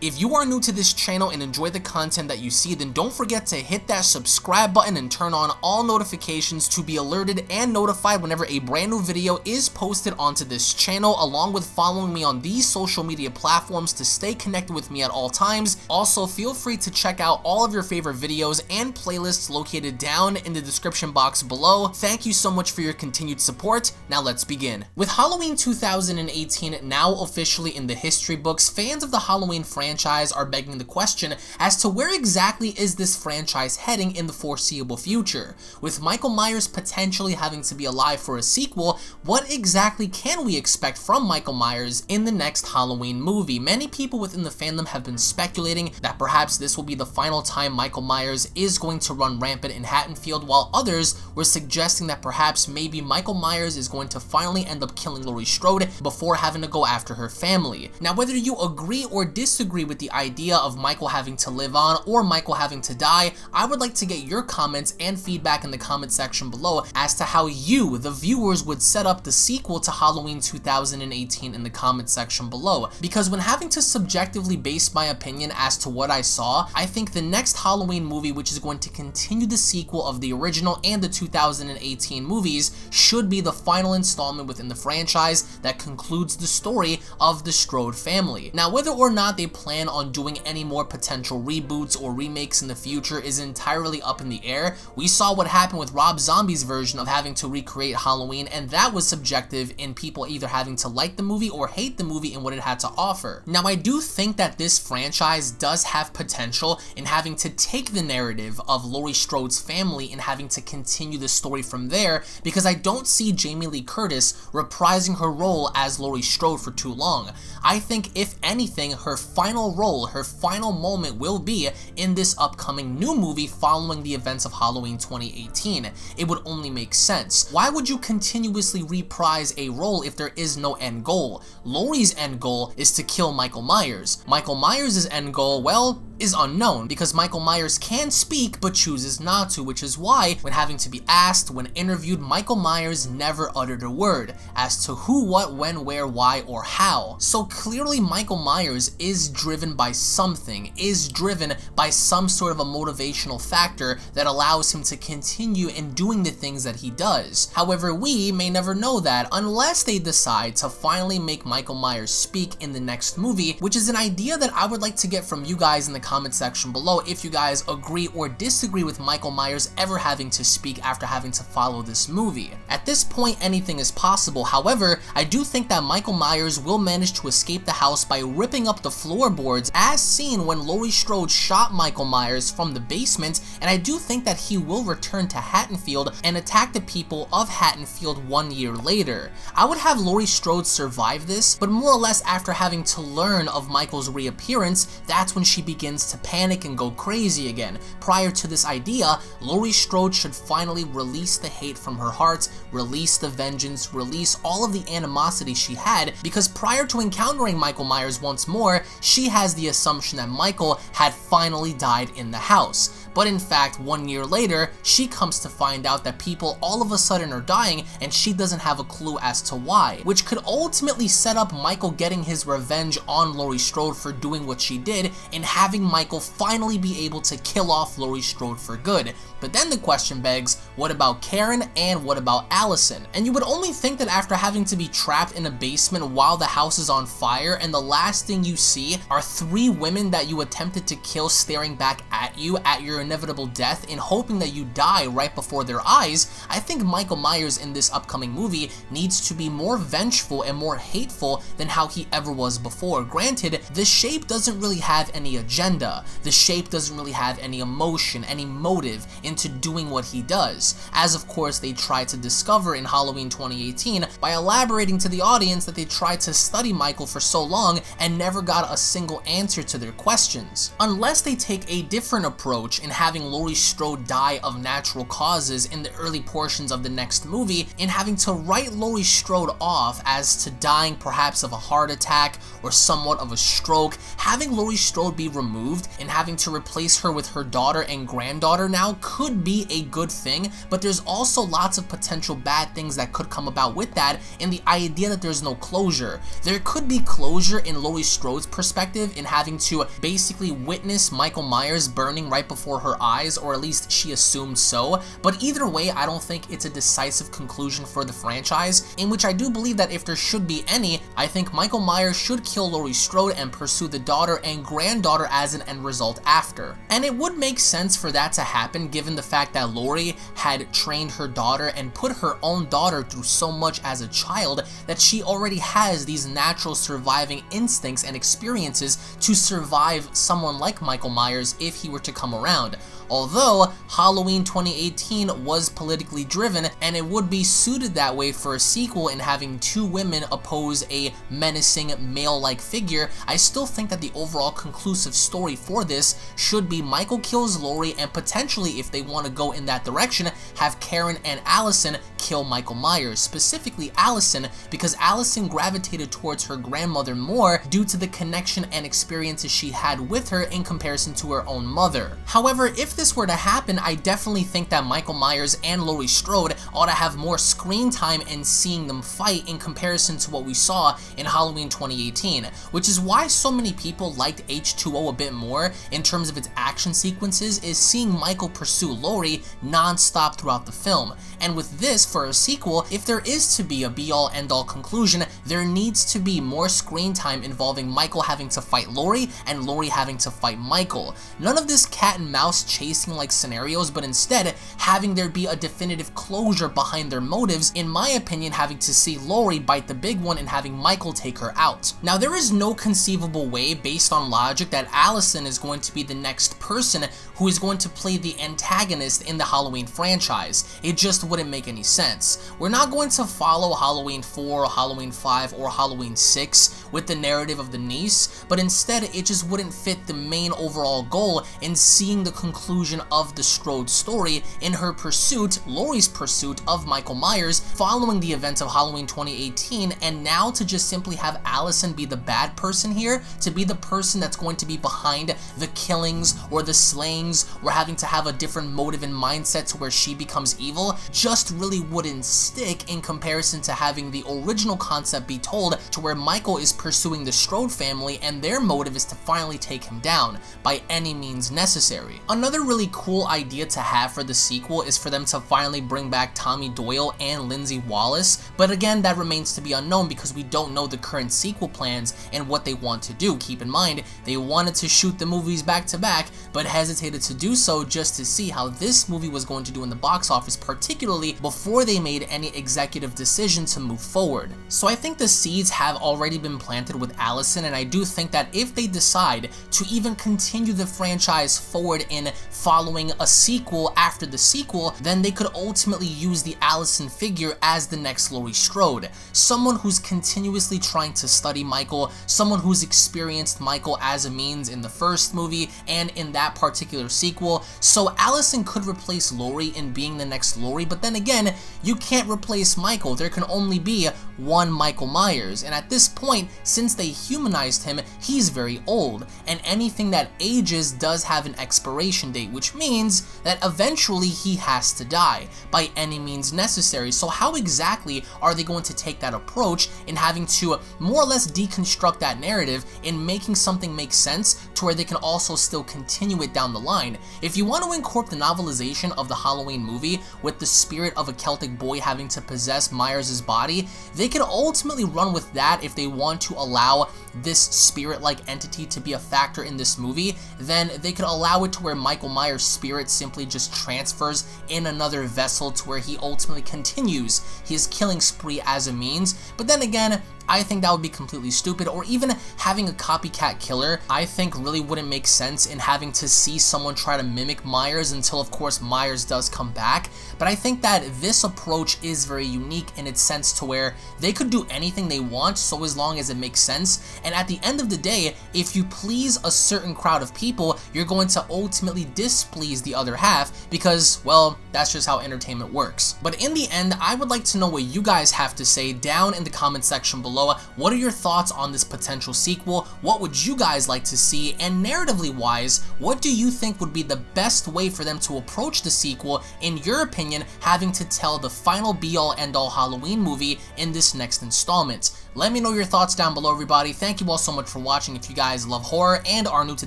If you are new to this channel and enjoy the content that you see, then don't forget to hit that subscribe button and turn on all notifications to be alerted and notified whenever a brand new video is posted onto this channel, along with following me on these social media platforms to stay connected with me at all times. Also, feel free to check out all of your favorite videos and playlists located down in the description box below. Thank you so much for your continued support. Now let's begin. With Halloween 2018 now officially in the history books, fans of the Halloween franchise are begging the question as to where exactly is this franchise heading in the foreseeable future. With Michael Myers potentially having to be alive for a sequel, what exactly can we expect from Michael Myers in the next Halloween movie? Many people within the fandom have been speculating that perhaps this will be the final time Michael Myers is going to run rampant in Haddonfield, while others were suggesting that perhaps maybe Michael Myers is going to finally end up killing Laurie Strode before having to go after her family. Now, whether you agree or disagree with the idea of Michael having to live on or Michael having to die, I would like to get your comments and feedback in the comment section below as to how you, the viewers, would set up the sequel to Halloween 2018 in the comment section below. Because when having to subjectively base my opinion as to what I saw, I think the next Halloween movie, which is going to continue the sequel of the original and the 2018 movies, should be the final installment within the franchise that concludes the story of the Strode family. Now, whether or not they plan on doing any more potential reboots or remakes in the future is entirely up in the air. We saw what happened with Rob Zombie's version of having to recreate Halloween, and that was subjective in people either having to like the movie or hate the movie and what it had to offer. Now, I do think that this franchise does have potential in having to take the narrative of Laurie Strode's family and having to continue the story from there, because I don't see Jamie Lee Curtis reprising her role as Laurie Strode for too long. I think, if anything, her final role, her final moment will be in this upcoming new movie following the events of Halloween 2018. It would only make sense. Why would you continuously reprise a role if there is no end goal? Laurie's end goal is to kill Michael Myers. Michael Myers' end goal, well, is unknown, because Michael Myers can speak but chooses not to, which is why when having to be asked, when interviewed, Michael Myers never uttered a word as to who, what, when, where, why, or how. So clearly Michael Myers is driven by something, is driven by some sort of a motivational factor that allows him to continue in doing the things that he does. However, we may never know that unless they decide to finally make Michael Myers speak in the next movie, which is an idea that I would like to get from you guys in the comment section below if you guys agree or disagree with Michael Myers ever having to speak after having to follow this movie. At this point, anything is possible. However, I do think that Michael Myers will manage to escape the house by ripping up the floorboards as seen when Laurie Strode shot Michael Myers from the basement, and I do think that he will return to Haddonfield and attack the people of Haddonfield 1 year later. I would have Laurie Strode survive this, but more or less after having to learn of Michael's reappearance, that's when she begins to panic and go crazy again. Prior to this idea, Laurie Strode should finally release the hate from her heart, release the vengeance, release all of the animosity she had, because prior to encountering Michael Myers once more, she has the assumption that Michael had finally died in the house. But in fact, 1 year later, she comes to find out that people all of a sudden are dying and she doesn't have a clue as to why, which could ultimately set up Michael getting his revenge on Laurie Strode for doing what she did and having Michael finally be able to kill off Laurie Strode for good. But then the question begs, what about Karen and what about Allyson? And you would only think that after having to be trapped in a basement while the house is on fire and the last thing you see are 3 women that you attempted to kill staring back at you at your inevitable death and hoping that you die right before their eyes, I think Michael Myers in this upcoming movie needs to be more vengeful and more hateful than how he ever was before. Granted, the Shape doesn't really have any agenda. The Shape doesn't really have any emotion, any motive into doing what he does, as of course they tried to discover in Halloween 2018 by elaborating to the audience that they tried to study Michael for so long and never got a single answer to their questions. Unless they take a different approach in in having Laurie Strode die of natural causes in the early portions of the next movie, in having to write Laurie Strode off as to dying perhaps of a heart attack or somewhat of a stroke, having Laurie Strode be removed and having to replace her with her daughter and granddaughter now could be a good thing, but there's also lots of potential bad things that could come about with that, and the idea that there's no closure. There could be closure in Laurie Strode's perspective in having to basically witness Michael Myers burning right before her eyes, or at least she assumed so, but either way, I don't think it's a decisive conclusion for the franchise, in which I do believe that if there should be any, I think Michael Myers should kill Laurie Strode and pursue the daughter and granddaughter as an end result after. And it would make sense for that to happen given the fact that Laurie had trained her daughter and put her own daughter through so much as a child that she already has these natural surviving instincts and experiences to survive someone like Michael Myers if he were to come around. Although Halloween 2018 was politically driven, and it would be suited that way for a sequel in having two women oppose a menacing male-like figure, I still think that the overall conclusive story for this should be Michael kills Laurie, and potentially, if they want to go in that direction, have Karen and Allyson kill Michael Myers, specifically Allyson, because Allyson gravitated towards her grandmother more due to the connection and experiences she had with her in comparison to her own mother. However, if this were to happen, I definitely think that Michael Myers and Laurie Strode ought to have more screen time in seeing them fight in comparison to what we saw in Halloween 2018, which is why so many people liked H2O a bit more in terms of its action sequences, is seeing Michael pursue Laurie non-stop throughout the film. And with this, for a sequel, if there is to be a be-all end-all conclusion, there needs to be more screen time involving Michael having to fight Laurie and Laurie having to fight Michael. None of this cat and mouse chasing like scenarios, but instead having there be a definitive closure behind their motives, in my opinion having to see Laurie bite the big one and having Michael take her out. Now, there is no conceivable way based on logic that Allyson is going to be the next person who is going to play the antagonist in the Halloween franchise. It just wouldn't make any sense. We're not going to follow Halloween 4, Halloween 5, or Halloween 6 with the narrative of the niece, but instead it just wouldn't fit the main overall goal in seeing the conclusion of the Strode story in her pursuit, Laurie's pursuit of Michael Myers following the events of Halloween 2018, and now to just simply have Allyson be the bad person here, to be the person that's going to be behind the killings or the slayings, or having to have a different motive and mindset to where she becomes evil, just really wouldn't stick in comparison to having the original concept be told to where Michael is pursuing the Strode family and their motive is to finally take him down by any means necessary. Another really cool idea to have for the sequel is for them to finally bring back Tommy Doyle and Lindsay Wallace, but again, that remains to be unknown because we don't know the current sequel plans and what they want to do. Keep in mind, they wanted to shoot the movies back to back, but hesitated to do so just to see how this movie was going to do in the box office, particularly before they made any executive decision to move forward. So I think the seeds have already been planted with Allyson, and I do think that if they decide to even continue the franchise forward in following a sequel after the sequel, then they could ultimately use the Allyson figure as the next Laurie Strode. Someone who's continuously trying to study Michael, someone who's experienced Michael as a means in the first movie and in that particular sequel. So Allyson could replace Laurie in being the next Laurie, but then again, you can't replace Michael. There can only be one Michael Myers, and at this point, since they humanized him, he's very old, and anything that ages does have an expiration date, which means that eventually he has to die by any means necessary. So how exactly are they going to take that approach in having to more or less deconstruct that narrative in making something make sense to where they can also still continue it down the line? If you want to incorporate the novelization of the Halloween movie with the spirit of a Celtic boy having to possess Myers' body, they could ultimately run with that if they want to allow this spirit-like entity to be a factor in this movie. Then they could allow it to where Michael Myers' spirit simply just transfers in another vessel to where he ultimately continues his killing spree as a means. But then again, I think that would be completely stupid, or even having a copycat killer, I think really wouldn't make sense in having to see someone try to mimic Myers until of course Myers does come back. But I think that this approach is very unique in its sense to where they could do anything they want so as long as it makes sense, and at the end of the day, if you please a certain crowd of people, you're going to ultimately displease the other half because, well, that's just how entertainment works. But in the end, I would like to know what you guys have to say down in the comment section below. What are your thoughts on this potential sequel? What would you guys like to see? And narratively wise, what do you think would be the best way for them to approach the sequel, in your opinion, having to tell the final be-all end-all Halloween movie in this next installment? Let me know your thoughts down below, everybody. Thank you all so much for watching. If you guys love horror and are new to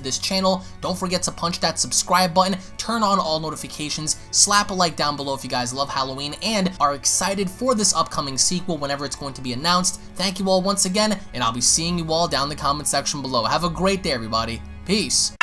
this channel, don't forget to punch that subscribe button, turn on all notifications, slap a like down below if you guys love Halloween and are excited for this upcoming sequel whenever it's going to be announced. Thank you all once again, and I'll be seeing you all down in the comment section below. Have a great day, everybody. Peace.